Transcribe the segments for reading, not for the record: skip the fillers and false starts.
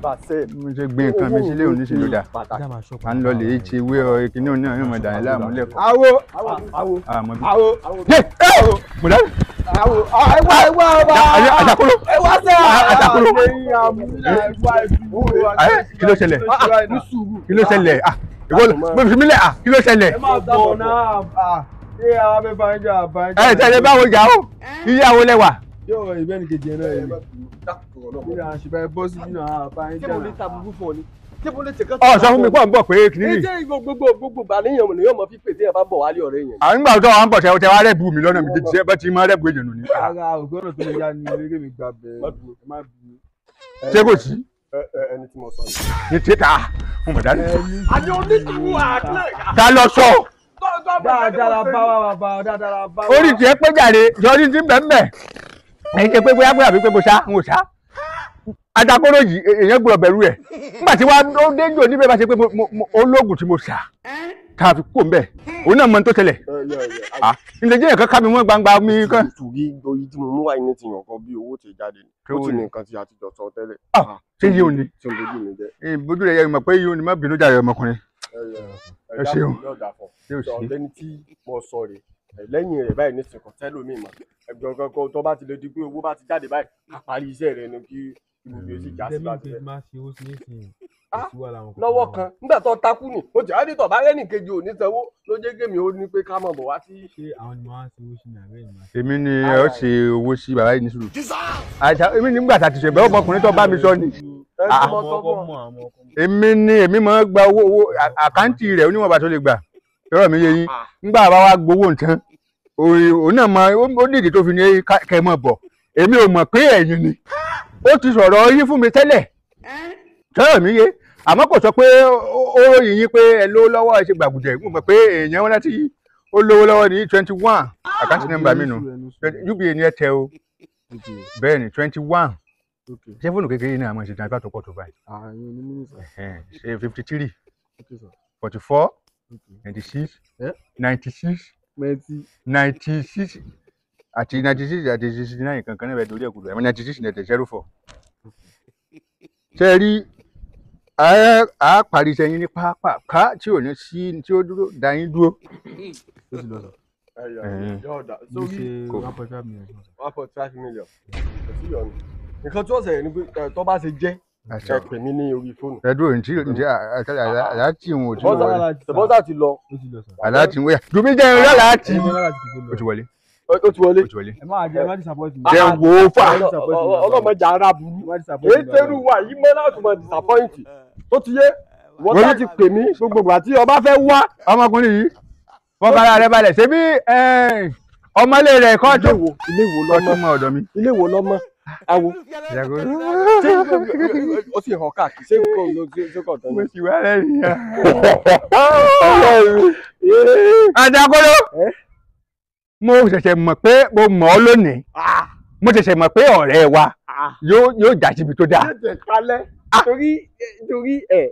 bàṣẹ. mo ṣe gbé nǹkan mi sílé òní ṣèlú dà à ń lọ lè ṣe ìwé ìkíní òní ọ̀yàn mọ̀dà ẹ̀ láàmú lẹ́kọ̀ọ́. awo mo dá. ẹwà ọba àjàkúrò ẹwà sẹ àjàkúrò kí ló ṣẹlẹ̀ kí ló ṣẹlẹ̀ mo fi mí lẹ̀ kí ló ṣẹlẹ̀. ẹ máa bọ̀ náà ṣé àwọn abẹ́fà ń jà bá ń jà. ẹ tẹ̀lé báwo jà ó ìyàwó lẹ́wà. yóò ìbẹ́ni kejì ẹ̀ náà yìí ní àṣìbẹ́ bọ́ sí nínú àwọn àbá ń jà. ṣé mo lè ta burúkú fún ọ ni ṣé mo lè tẹ̀kọ́. ọ sọ fún mi pọ̀ ń bọ̀ pé kìnìún. ẹ jẹ́ gbogbo àníyàn ni yóò mọ fífè tí ẹ bá bọ̀ wálé ọ̀rẹ́ yẹn. à ń gbà tó àwọn bọ̀ tẹ wá rẹ́bù mi lọ́nà mi jẹ́ ṣé bá ti máa rẹ́bù èèyàn nù ni. ara ògbọ́dọ̀ tó lè yá ni eré mi gbà bẹ́ẹ̀. ṣé kò sí. ẹni tí mo sọ yìí. ní títà fún mọ̀dá ní. àní onídùúró àkílẹ̀. ta lọ sọ. dáadáa bá wa bàbá dáadáa bá wa. orí tiẹ̀ pé jàre yọrí ti bẹ̀ ń bẹ̀. ẹ̀yin ṣe pé bóyá bóyá àbí pé mo ṣá ń wò ṣá. Ajakoro yìí èèyàn gbọ́dọ̀ bẹ̀rù ẹ̀ nígbà tí wàá ó déjò níbẹ̀ bá ṣe pé ológun tí mo ṣá tá a fi kó ń bẹ̀ òun náà mọ tó tẹlẹ̀ ilé jẹ́ nǹkan ká mi mọ́ gbangba mi kan. nítorí oyin tí mo mú wáyé ní tìyàn kan bí owó ti jáde ni ó ti ní nǹkan tí a ti jọ sọ tẹ́lẹ̀. ṣé yìí ò ní. tí o bójú mi jẹ. bójú rẹ̀ yẹ mọ̀ pé yìí ò ní má bínú jàre ọmọkùnrin. ẹ ṣeun lẹ́ni tí mo sọ rè lẹ́yìn rẹ̀ báyìí ní sìnkàn tẹ́lómi mọ̀ ẹgbẹ́ kankan tó bá ti lè di pé owó bá ti jáde báyìí àparí iṣẹ́ rẹ̀ ni kí ibùdó sì já sí láti rẹ̀. lọ́wọ́ kan nígbà tó takú ni o jẹ́ àdìtọ̀ bá rẹ́nì kejì ò ní sanwó ló jẹ́ kémi ó ní pé ká mọ̀ bọ̀ wá sí. ṣé àwọn ni wọ́n á ṣe owó sí ní àárẹ̀ ìmọ̀. èmi ni ẹ ó ṣe owó sí bàbá yìí ní sùúrù. èmi nígbà tá a ti ṣẹ̀bẹ̀ ọmọkùnrin tó bá mi sọ ni. èmi máa gba owó àkáǹtì rẹ̀ oníwọ̀nba tó lè gbà yọ̀rọ̀ mi yé yín nígbà bá wa gbowó nǹkan òun náà mọ ó nídìí tó fi ní kẹ́ mọ̀ bọ̀ èmi ò mọ̀ pé ẹ̀yin ni ó ti sọ̀rọ̀ yín fún mi tẹ́lẹ̀ yọ̀rọ̀ mi yé àmọ́ kò sọ pé ó ròyìn yín pé ẹ lówó lọ́wọ́ ẹ ṣe gbàgùdẹ̀ mo mọ̀ pé èèyàn wọn láti ó lówó lọ́wọ́ ní 21 àkáǹtì nọ́mbà mi nù uba ni ẹ tẹ o bẹ́ẹ̀ ni 21 ṣé fóònù kékeré náà àmọ́ ìṣèjọba ìbá tó pọ̀ tó báyìí ṣe 53 44 96 96 96 àti 96 àti 69 kankan náà bẹ dorí ẹ̀kú rẹ̀ 96 net 04. ṣe rí a parí iṣẹ́ yín ní pápá tí ò ní sí tí ó dúró dá yín dúró. ó ti lọ sọ. sórí 1.5 million. 1.5 million. kò sí yọ̀nù. nǹkan tí wọ́n sẹ̀yìn ni pé tó bá ṣe jẹ́ ẹ pè mí ní orí fóònù. ẹ dúró ǹtí aláàtì wọn ò tí wọn wọlé. bọ́sà ti lọ. aláàtì wọn yà dùbí jẹ́ ìrìn aláàtì. ó ti wọlé. ó ti wọlé. ẹ máa jẹ ẹ má disappoint mi. jẹ́ wo fà. ọlọ́mọdé ara burú. èyí tẹ́rù wà yìí mọ́ láti mọ disappoint. tó ti yé wọ́n láti pè mí gbogbo àti ọba fẹ́ wá. ọmọkùnrin yìí wọ́n kára rẹ̀ balẹ̀ ṣebí ọmọlé rẹ̀ kọ́ tó. ilé wo lọ́mọ ilé wo lọ́mọ awo ó sì hàn káàkiri ṣé nǹkan ló ṣe kàn tán. mo sì wá lẹ́yìn yá. Ajakoro mo ṣẹ̀ṣẹ̀ mọ̀ pé mo mọ̀ ọ́ lónìí mo ṣẹ̀ṣẹ̀ mọ̀ pé ọ̀rẹ́ wa yóò já síbi tó dáa. yóò jẹ kálẹ̀ torí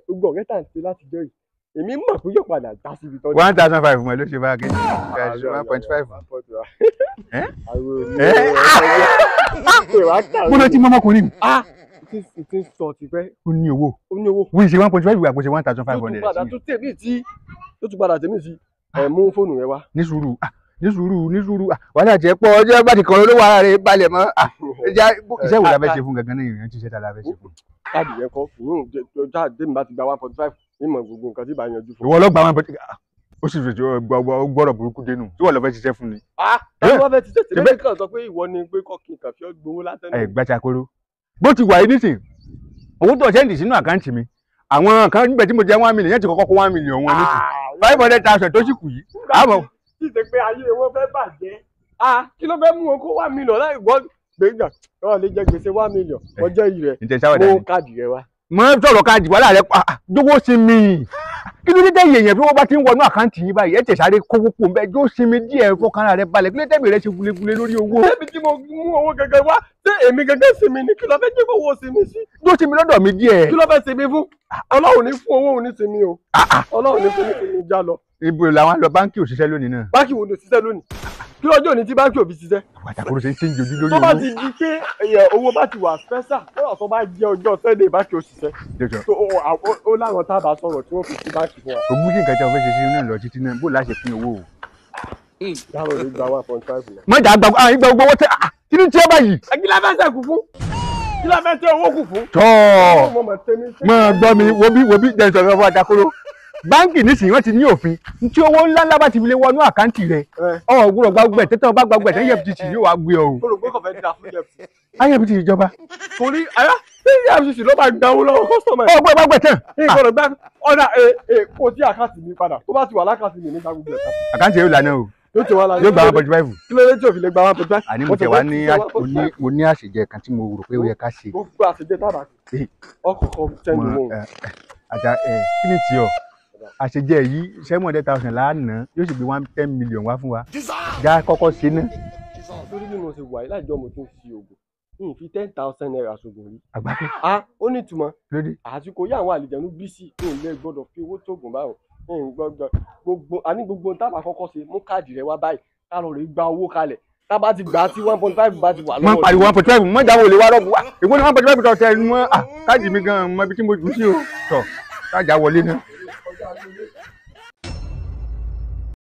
gbogbo ọ̀rẹ́ tà ń ṣe látijọ́ yìí èmi mọ̀ pé yóò padà já síbi tó dáa. 1,500 mọ̀ ló ṣe bá gé 1.5. mo lọ tí mọ́mọ́kùnrin mi. ti sọ ti pẹ́. ó ní owó wọ́n ṣe 1.5 ìgbà kó ṣe 1,500. tó tún padà tèmi sí mú fóònù yẹn wá. ní sùúrù wàhálà jẹ́ pọ̀ ọjọ́ bá ti kàn lówó ara rẹ̀ balẹ̀ mọ́ iṣẹ́ wo la fẹ́ ṣe fún gangan náà ìrìn àti iṣẹ́ tá la fẹ́ ṣe fún. káàdì yẹn kọ́ ìyóò jáde mi bá ti gba 1.5 ìmọ̀ gbogbo nǹkan tí bá yanjú fún. ìwọ ọlọ́gbà 1.5 ó sì fèsì gbọ́dọ̀ burúkú dénú tí wọ́n lọ fẹ́ ṣiṣẹ́ fún ni. táwọn bá fẹ́ ṣiṣẹ́ tẹ́lẹ̀ kan sọ pé ìwọ ni pé kọ́kì kàfí ọ́ gbowó látẹ́nu. ẹ Ajakoro bó ti wà yìí nísìn owó tó ṣẹ́ǹdì sínú àkáǹtì mi àwọn kan níbẹ̀ tí mo jẹ́ 1 million yẹn ti kọ́kọ́ kó 1 million wọn nísìn 500,000 tó sì kù yìí. kí ṣe pé ayé wọn fẹ́ bàjẹ́ kí ló fẹ́ mú wọn kó 1 million láì gbọ́ gbẹ̀gbà wọn lè jẹ gbèsè 1 million ọjọ́ yìí rẹ̀ mú káàdì rẹ wá. mo sọ̀rọ̀ káàdì wàhálà rẹ dówó sí mi kí ló dé tẹ̀yìn èèyàn bí wọ́n bá ti ń wọnú àkáǹtì yìí báyìí ẹ̀ tẹ̀ sáré kówó pò ń bẹ́ẹ̀ jó sinmi díẹ̀ fọkànlá rẹ balẹ̀ kí ló tẹ̀mí rẹ ṣe gúlegúle lórí owó. débi tí mo mú owó gẹ́gẹ́ wá ṣé èmi gẹ́gẹ́ sinmi ni kí ló fẹ́ jẹ́ owó sinmi sí. jó sinmi lọ́dọ̀ mi díẹ̀. kí ló fẹ́ sinmi fún Ọlọ́run ní fún owó òní sinmi o Ọlọ́run ní fún mi já lọ ibo làwọn lọ báńkì òṣìṣẹ́ lónìí náà. báńkì wo ló ṣiṣẹ́ lónìí kí lọ́jọ́ òní tí báńkì ò fi ṣiṣẹ́. àtàkùrọ̀ ṣe ń ṣe ń jojú lórí tó bá ti di pé owó bá ti wà special lọ́wọ́ tó bá jẹ́ ọjọ́ Sunday báńkì ò ṣiṣẹ́. ó láwọn tábà sọ̀rọ̀ tí wọ́n fi sí báńkì fún wa. ògùn kí nǹkan tí a fẹ́ ṣe sí náà lọ títí náà bó láṣẹ pín owó o. dáhùn ló gba 1.5 lọ. mọ̀jà ìgbà gbogbo owó tẹ kí ni tí ẹ báyìí. kí la fẹ́ sẹ́ kù fún kí la fẹ́ tẹ owó kù fún. tọ́ mọ̀ gbọ́ mi wo bí jẹ́ sọ̀rọ̀ fún àdàkóró báńkì nísìnyí wọ́n ti ní òfin tí owó ńláńlá bá ti fi lè wọnú àkáǹtì rẹ̀ ọ̀gbọ́dọ̀ gbàgbẹ́ tẹ́tẹ́ ọba gbàgbẹ́ tẹ́ EFCC yóò wá gbé ọ o. olùgbé kọfẹ́ dídá fún EFCC. EFCC ìjọba. torí EFCC ló máa gba owó lọ́wọ́ kọ́sítọ́mù ẹ̀. ọgbẹ́ gbàgbẹ́ tán. ìgbọ̀dọ̀ gbá ọ̀dà kò sí àkáǹtì mi padà tó bá ti wà lákàtì mi nígbà gbogbo ẹ̀ka. àkáǹtì yóò lànà o yóò gba 1.5. kí ló dé tí o fi lè gba 1.5. àní mo tẹ̀ wá mo ní àṣejẹ kan tí mo rò pé ó yẹ ká ṣe. gbogbo àṣejẹ tábà ọkọ̀ kan tẹ́nu wọn. àjà kí ni tiọ̀ àṣejẹ yìí 700,000 lánàá yóò sì gbé 10 million wá fún wa já kọ́kọ́ ṣe ná. lórí bí mo ṣe wà láìjọ́ mo tún fi oògùn yìí fi 10,000 naira ṣoògùn rí. àgbákò. ó ní ìtumọ̀ lóde. àsìkò yí àwọn àlìjẹ̀nu bí sí ilé gbọ́dọ̀ fi owó tóògùn báwọn gbogbo tábà kọ́kọ́ ṣe mú káàdì rẹ wá báyìí ká lọ rè gba owó kalẹ̀ tábà ti gbà á tí 1.5 bá ti wà lọ́wọ́. wọ́n pariwo 1.5 mọ́ ìdáwó lè wá rọ́ọ̀bù wá èwo ni 1.5 tọ̀ tẹ̀ ẹ́ mọ́ káàdì mi gan-an mọ ibi tí mo jù sí o tọ̀ káàjà wọlé náà.